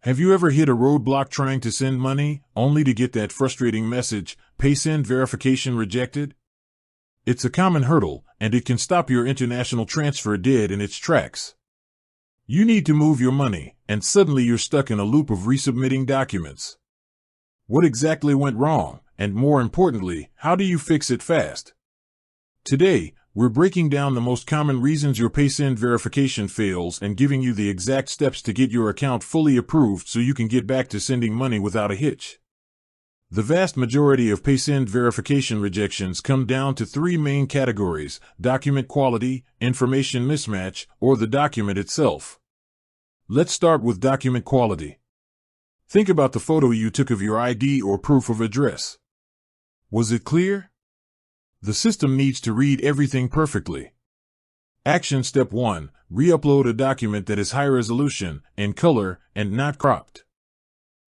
Have you ever hit a roadblock trying to send money, only to get that frustrating message, Paysend verification rejected? It's a common hurdle, and it can stop your international transfer dead in its tracks. You need to move your money, and suddenly you're stuck in a loop of resubmitting documents. What exactly went wrong, and more importantly, how do you fix it fast? Today, we're breaking down the most common reasons your Paysend verification fails and giving you the exact steps to get your account fully approved so you can get back to sending money without a hitch. The vast majority of Paysend verification rejections come down to three main categories: document quality, information mismatch, or the document itself. Let's start with document quality. Think about the photo you took of your ID or proof of address. Was it clear? The system needs to read everything perfectly. Action step 1. Re-upload a document that is high resolution, in color, and not cropped.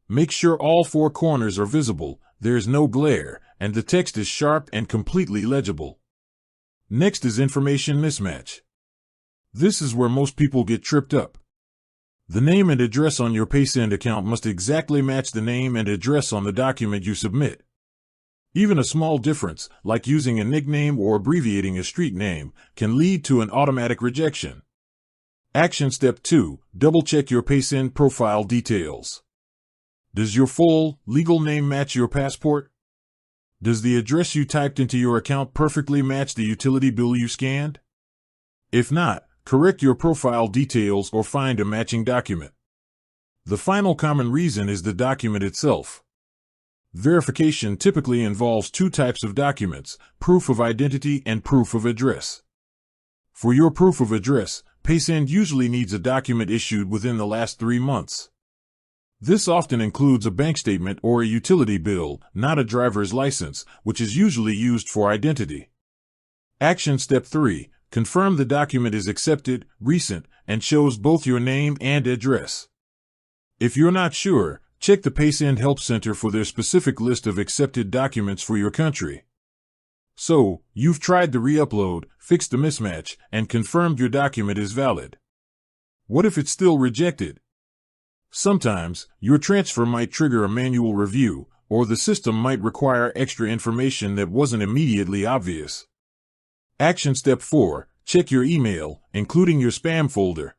Make sure all four corners are visible, there's no glare, and the text is sharp and completely legible. Next is information mismatch. This is where most people get tripped up. The name and address on your Paysend account must exactly match the name and address on the document you submit. Even a small difference, like using a nickname or abbreviating a street name, can lead to an automatic rejection. Action step 2. Double-check your Paysend profile details. Does your full, legal name match your passport? Does the address you typed into your account perfectly match the utility bill you scanned? If not, correct your profile details or find a matching document. The final common reason is the document itself. Verification typically involves two types of documents: proof of identity and proof of address. For your proof of address, Paysend usually needs a document issued within the last 3 months. This often includes a bank statement or a utility bill, not a driver's license, which is usually used for identity. Action step 3. Confirm the document is accepted, recent, and shows both your name and address. If you're not sure, check the Paysend Help Center for their specific list of accepted documents for your country. So, you've tried the re-upload, fixed the mismatch, and confirmed your document is valid. What if it's still rejected? Sometimes, your transfer might trigger a manual review, or the system might require extra information that wasn't immediately obvious. Action step 4. Check your email, including your spam folder.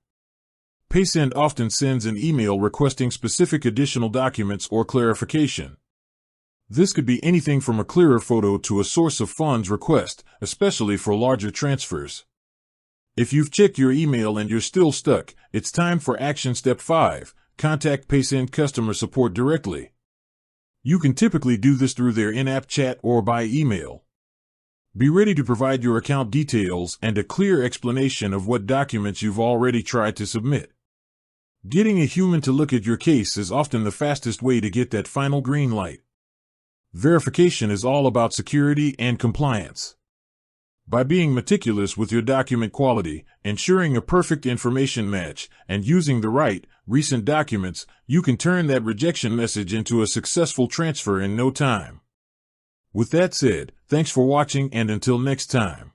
Paysend often sends an email requesting specific additional documents or clarification. This could be anything from a clearer photo to a source of funds request, especially for larger transfers. If you've checked your email and you're still stuck, it's time for action step 5. Contact Paysend customer support directly. You can typically do this through their in-app chat or by email. Be ready to provide your account details and a clear explanation of what documents you've already tried to submit. Getting a human to look at your case is often the fastest way to get that final green light. Verification is all about security and compliance. By being meticulous with your document quality, ensuring a perfect information match, and using the right, recent documents, you can turn that rejection message into a successful transfer in no time. With that said, thanks for watching, and until next time.